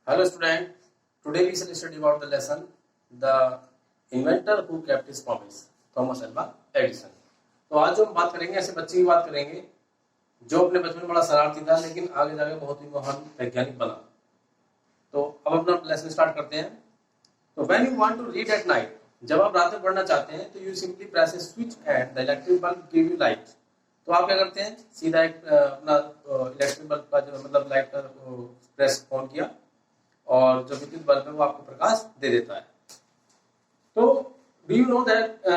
Hello student, today we shall study about the lesson The Inventor Who Kept His Promise, Thomas Alva Edison। तो आज जो हम बात करेंगे ऐसे बच्चे की बात करेंगे जो अपने बचपन में बड़ा शरारती था लेकिन आगे जाके बहुत ही महान वैज्ञानिक बना। तो अब अपना लेसन स्टार्ट करते हैं। तो when you want to read at night, जब आप रात में पढ़ना चाहते हैं तो you simply press a switch and the electric bulb give you light. तो आप क्या करते हैं, सीधा एक अपना इलेक्ट्रिक बल्ब का जो मतलब लाइट का प्रेस ऑन किया और जो विद्युत बल्ब है वो आपको प्रकाश दे देता है। तो do you know that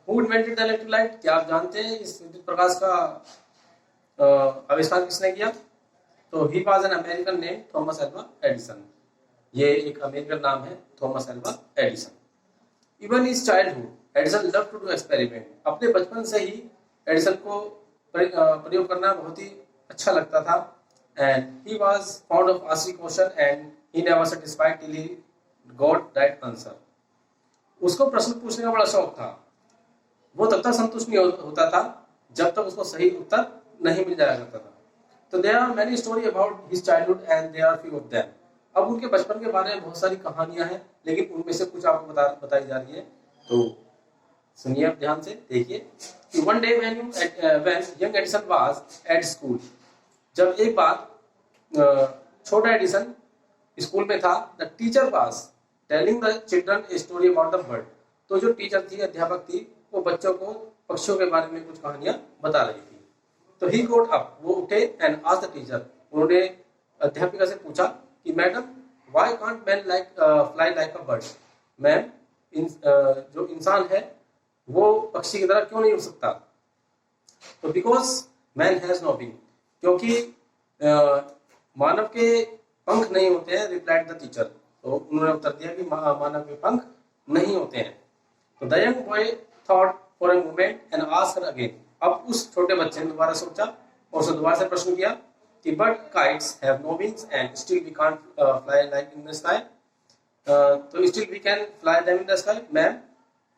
who invented the electric light? क्या आप जानते हैं इस विद्युत प्रकाश का आविष्कार किसने किया? तो he was an American name Thomas Alva Edison. ये एक अमेरिकन नाम है, Thomas Alva Edison. Even is childhood Edison love to do experiment. अपने बचपन से ही एडिसन को प्रयोग करना बहुत ही अच्छा लगता था। And he was found of asking question and he never satisfied till he got right answer। उसको प्रश्न पूछने का बड़ा शौक था, वो तब तक संतुष्ट नहीं होता था जब तक उसको सही उत्तर नहीं मिल जाया करता था। तो there are many story about his childhood and there are few of them। अब उनके बचपन के बारे में बहुत सारी कहानियां हैं लेकिन उनमें से कुछ आपको बताई जा रही है। तो सुनिए आप ध्यान से, देखिए कि one day when young Edison was at school, जब एक बार छोटा एडिसन स्कूल में था, the teacher was telling the children a story about the bird. तो जो टीचर थी, अध्यापक थी, वो बच्चों को पक्षियों के बारे में कुछ कहानियां बता रही थी। तो ही गोट अप, वो उठे एंड आस्क्ड द टीचर। उन्होंने अध्यापिका से पूछा कि madam why can't man like fly like a bird? Ma'am, जो इंसान है वो पक्षी की तरह क्यों नहीं उड़ सकता? तो because man has no wing, क्योंकि मानव के पंख नहीं होते हैं, रिप्लाइड द टीचर। तो उन्होंने उत्तर दिया कि मानव के पंख नहीं होते हैं। तो the young boy thought for a moment and asked again. अब उस छोटे बच्चे ने दोबारा सोचा और उसने दोबारा से प्रश्न किया कि but kites have no wings and still we can't fly like in the sky. तो still we can fly them in the sky. Ma'am,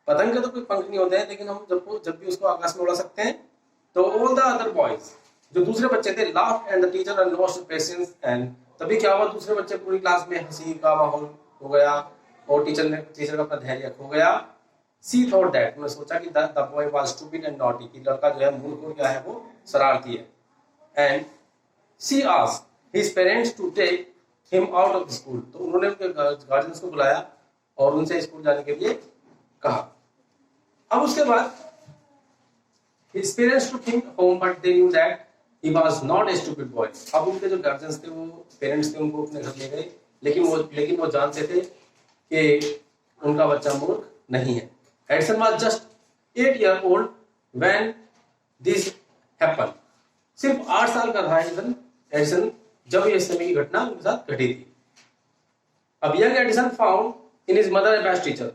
पतंग के तो कोई पंख नहीं होते हैं लेकिन हम जब भी उसको आकाश में उड़ा सकते हैं। तो ऑल द अदर बॉयज, जो दूसरे बच्चे थे, laughed and the teacher lost patience and तभी क्या हुआ, दूसरे बच्चे पूरी क्लास में हंसी का माहौल हो गया और टीचर का अपना धैर्य खो गया। सी थॉट दैट, उन्होंने सोचा कि the boy was stupid and naughty, कि लड़का जो है मूर्ख और क्या है, वो शरारती है। And she asked his parents to take him out of school. तो उन्होंने उनके गार्जियंस को बुलाया और उनसे स्कूल जाने के लिए कहा। अब उसके बाद his parents took him home but they knew that he was not a stupid boy। अब उनके जो गार्जियंस थे, वो पेरेंट्स थे, उनको अपने घर ले गए लेकिन वो जानते थे कि उनका बच्चा मूर्ख नहीं है। Edison was just 8 years old when this happened। सिर्फ 8 साल का था एडिसन जब ये समय की घटना उनके साथ घटी थी। अब young Edison found in his mother A best teacher.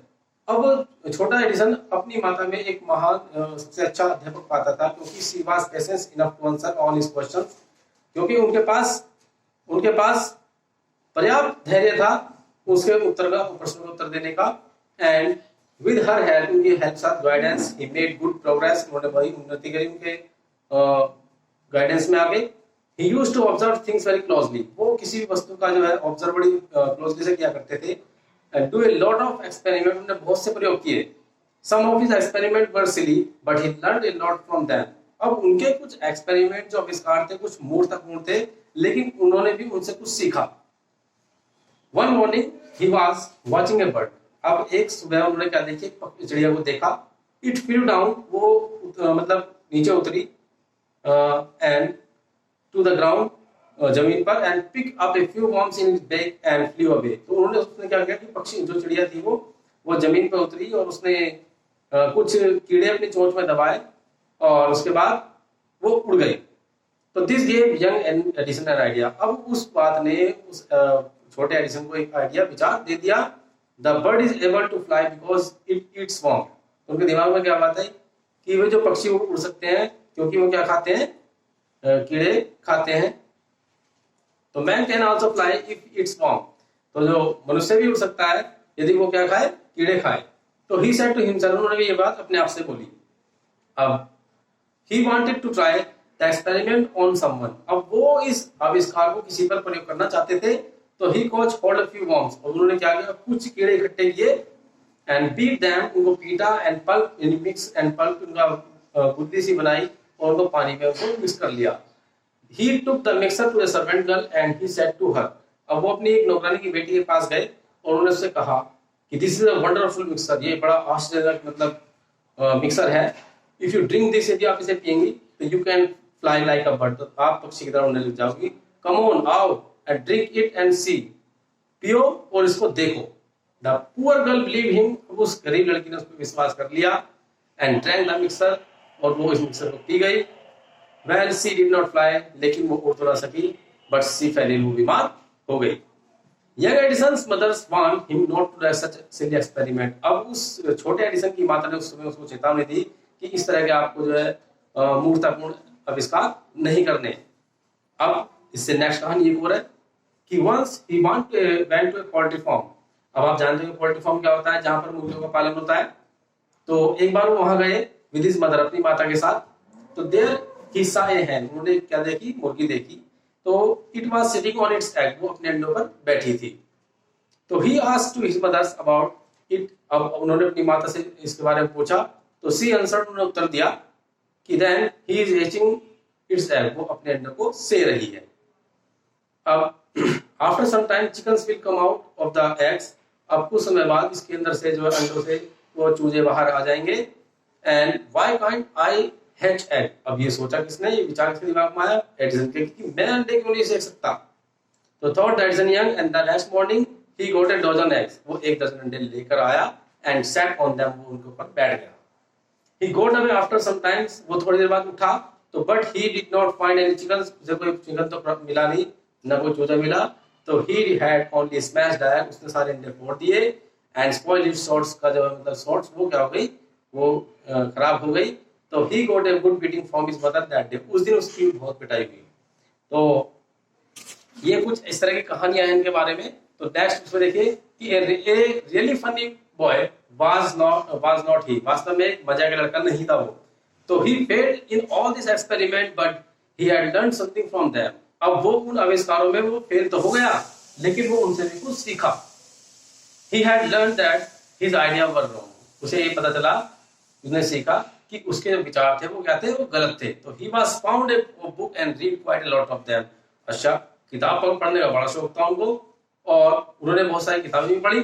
अब छोटा एडिसन अपनी माता में एक महान सबसे अच्छा अध्यापक पाता था, क्योंकि she was patience enough to answer all his questions. क्योंकि उनके पास पर्याप्त धैर्य था उसके प्रश्न का उत्तर देने का। एंड विद हर हेल्प, उनकी हेल्प साथ guidance, he made good progress. उन्होंने बड़ी उन्नति करी उनके गाइडेंस में आगे। He used to observe things very closely. वो किसी भी वस्तु का जो है ऑब्जर्व बड़ी क्लोजली से किया करते थे। And do a lot of experiment, उन्होंने बहुत से प्रयोग किए। Some of his experiment were silly, but he learned a lot from them। अब उनके कुछ एक्सपेरिमेंट जो आविष्कार थे कुछ मूर्खतापूर्ण थे, लेकिन उन्होंने भी उनसे कुछ सीखा। One morning he was watching a bird। अब एक सुबह उन्होंने क्या देखी, चिड़िया को देखा। It flew down, वो मतलब नीचे उतरी and to the ground, जमीन पर, and pick up a few worms in its beak and flew away। तो उसने क्या किया कि पक्षी जो चिड़िया थी वो जमीन पर उतरी और उसने कुछ कीड़े अपनी चोंच में दबाए और उसके बाद वो उड़ गई। तो this gave young Edison an idea. अब उस बात ने उस छोटे एडिसन को एक आइडिया, विचार दे दिया। The bird is able to fly because it eats worm। उनके दिमाग में क्या बात है कि वे जो पक्षी वो उड़ सकते हैं क्योंकि वो क्या खाते हैं, कीड़े खाते हैं। तो man can also fly if it's worm। तो जो मनुष्य भी उड़ सकता है यदि वो क्या खाए, कीड़े खाए। तो ही सेड टू हिमसेल्फ, उन्होंने भी ये बात अपने आप से बोली। अब he wanted to try the experiment on someone. अब वो इस आविष्कार को किसी पर प्रयोग करना चाहते थे तो ही कॉच होल्ड अ फ्यू वॉर्म्स, और उन्होंने क्या किया, कुछ कीड़े इकट्ठे किए, एंड बीट देम, उनको पीटा, and pulp in mix, and pulp उनका गुद्दी सी बनाई और उनको पानी में उसको मिक्स कर लिया। He took the mixer to a servant girl and he said to her, अब वो अपनी एक नौकरानी की बेटी के पास गए और उन्होंने उससे कहा कि this is a wonderful mixer, ये बड़ा आश्चर्यजनक मतलब मिक्सर है। इफ यू ड्रिंक दिस, यदि आप इसे पिएंगी तो you can fly like a bird, तो आप पक्षी की तरह उड़ने लग जाओगी। कम ऑन, आओ, एंड ड्रिंक इट एंड सी, पियो और इसको देखो। The poor girl believe him, उस गरीब लड़की ने उस पर विश्वास कर लिया, एंड ड्रैंक द मिक्सर, और वो इस मिक्सर को पी गई। Well, she did not fly, लेकिन वो उड़ तो ना सकी, but she fell ill, वो बीमार हो गई। Young Edison's mother warned him not to do such silly experiment। अब उस छोटे एडिसन की माता ने उस समय उसको चेतावनी दी कि इस तरह के आपको जो है मूर्खतापूर्ण आविष्कार नहीं करने। अब इससे नेक्स्ट कहानी एक और है कि once he went to a poultry farm। अब आप जानते हो पोल्ट्री फार्म क्या होता है, जहां पर मुर्गियों का पालन होता है। तो एक बार वो वहां गए विद हिज मदर, अपनी माता के साथ। तो there he saw a hen, उन्होंने क्या देखी, मुर्गी देखी। तो it was sitting on its egg, वो अपने अंडों पर बैठी थी। तो he asked to his mothers about it, अब उन्होंने अपनी माता से इसके बारे में पूछा। तो सी आंसर्ड, उन्होंने उत्तर दिया कि then he is hatching its egg, वो अपने अंडों को से रही है। अब after some time chickens will come out of the eggs, अब कुछ समय बाद इसके अंदर से जो अंडों से वो चूजे बाहर आ जाएंगे। And why can't I hatch egg, अब ये सोचा किसने, ये विचार किसके दिमाग में आया, एडिसन के, कि मैं अंडे क्यों नहीं सेक सकता। तो thought Edison young, and the next morning he got a dozen eggs, वो एक डजन अंडे लेकर आया, एंड सैट ऑन देम, वो उनके ऊपर बैठ गया। He got away after some times, वो थोड़ी देर बाद उठा, तो but he did not find any chickens, उसे कोई चिकन तो मिला नहीं, ना कोई चूजा मिला। तो he had only smashed egg, उसने सारे अंडे फोड़ दिए। एंड स्पॉइल्ड इट्स शॉर्ट्स, का जो मतलब शॉर्ट्स वो क्या हो गई, वो खराब हो गई। तो ही got a good beating from his mother that day, उस दिन उसकी बहुत पिटाई हुई। तो ये कुछ इस तरह की कहानियां हैं इनके बारे में। तो नेक्स्ट उसमें देखिए कि a really funny boy was not he, वास्तव में मजा का लड़का नहीं था वो। तो he failed in all this experiment but he had learned something from them, अब वो उन आविष्कारों में वो फेल तो हो गया, लेकिन वो उनसे भी कुछ सीखा। He had learned that his idea were wrong, उसे ये पता चला, उसने सीखा कि उसके जो विचार थे वो क्या थे, वो गलत थे। तो he was found a book and read quite a lot of them। अच्छा, किताब पढ़ने का बड़ा शौक था उनको, और उन्होंने बहुत सारी किताबें भी पढ़ी।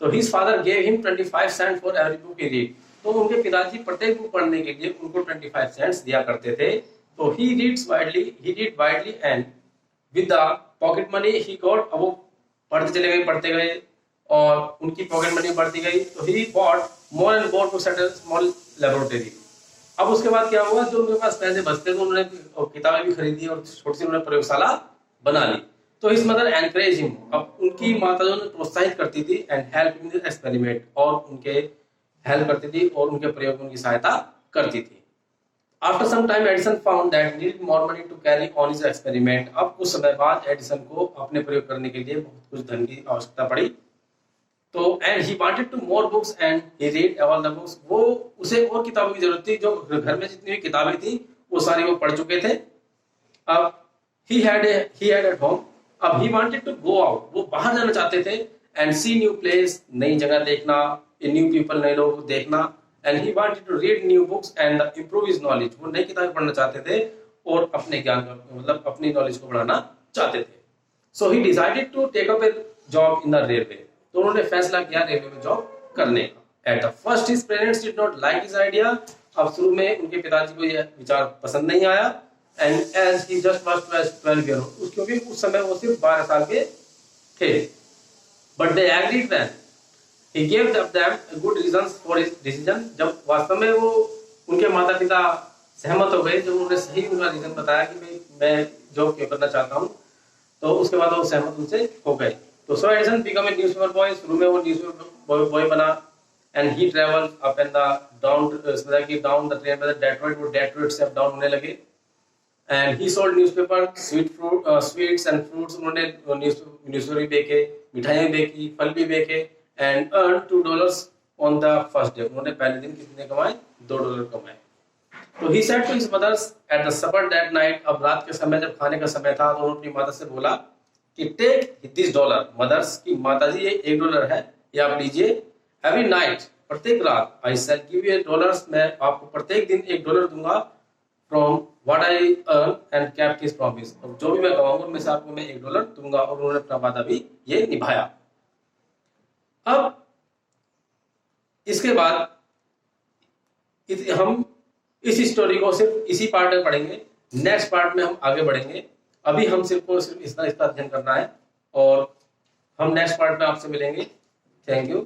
तो his father gave him 25 cents for every book he read, तो उनके पिताजी प्रत्येक बुक पढ़ने के लिए उनको 25 cents दिया करते थे। तो he read widely and with the pocket money he got, अब वो पढ़ते गए और उनकी पॉकेट मनी बढ़ती गई। तो he bought more and more books at a small laboratory. अब उसके बाद क्या हुआ, जो उनके पास पैसे बचते थे उन्होंने किताबें भी खरीदी और छोटी सी उन्होंने प्रयोगशाला बना ली। तो हिज मदर एनकरेज हिम, अब उनकी माता जो प्रोत्साहित करती थी, and help in this experiment, और उनके हेल्प करती थी और उनके प्रयोग में उनकी सहायता करती थी। After some time Edison found that needed more money to carry on his experiment, अब कुछ समय बाद एडिसन को अपने प्रयोग करने के लिए बहुत कुछ धन की आवश्यकता पड़ी। तो and he wanted to more books and he read all the books, वो उसे और किताबों की जरूरत थी, जो घर में जितनी भी किताबें थी वो सारी वो पढ़ चुके थे। अब ही हैड एट होम, अब he wanted to go out, वो बाहर जाना चाहते थे, एंड सी न्यू प्लेस, नई जगह देखना, न्यू पीपल, नए लोगों को देखना। And he wanted to read new books and improve his knowledge, वो नई किताबें पढ़ना चाहते थे और अपने ज्ञान का मतलब अपनी नॉलेज को बढ़ाना चाहते थे। So he decided to take up a job in the railway, तो उन्होंने फैसला किया रेलवे में जॉब करने का। At the first his parents did not like his idea, अब शुरू में उनके पिताजी को यह विचार पसंद नहीं आया। And as he just was 12 year old, क्योंकि उस समय वो सिर्फ 12 साल के थे। But they agreed when he gave them good reasons for his decision, जब वास्तव में वो उनके माता पिता सहमत हो गए, जब उन्होंने सही उनका रीजन बताया कि भाई मैं जॉब क्यों करना चाहता हूँ, तो उसके बाद वो सहमत उनसे हो गए। तो so Edison become a newspaper boy, शुरू में वो न्यूज़पेपर बॉय बना। And he travel up and the down the train में डेट्रॉइट, वो डेट्रॉइट से अप डाउन होने लगे। And he sold newspaper, sweets and fruits, उन्होंने न्यूज़पेपर बेचे, मिठाइयाँ बेची, फल भी बेचे। And earn $2 on the first day, उन्होंने पहले दिन कितने कमाए, $2 कमाए। तो he said to his mothers at the super that night, अब रात के समय जब खाने का समय था तो उन्होंने अपनी माता से बोला कि टेक दिस डॉलर, मदर्स की माताजी ये $1 है, ये आप लीजिए, एवरी नाइट, प्रत्येक रात, आई शैल गिव यू $1, मैं आपको प्रत्येक दिन $1 दूंगा, from what I earn and kept his promise, जो भी मैं कमाऊंगा उनमें से आपको मैं $1 दूंगा, और उन्होंने अपना वादा भी ये निभाया। अब इसके बाद हम इस स्टोरी को सिर्फ इसी पार्ट में पढ़ेंगे, नेक्स्ट पार्ट में हम आगे बढ़ेंगे। अभी हम सिर्फ इसका अध्ययन करना है, और हम नेक्स्ट पार्ट में आपसे मिलेंगे। Thank you.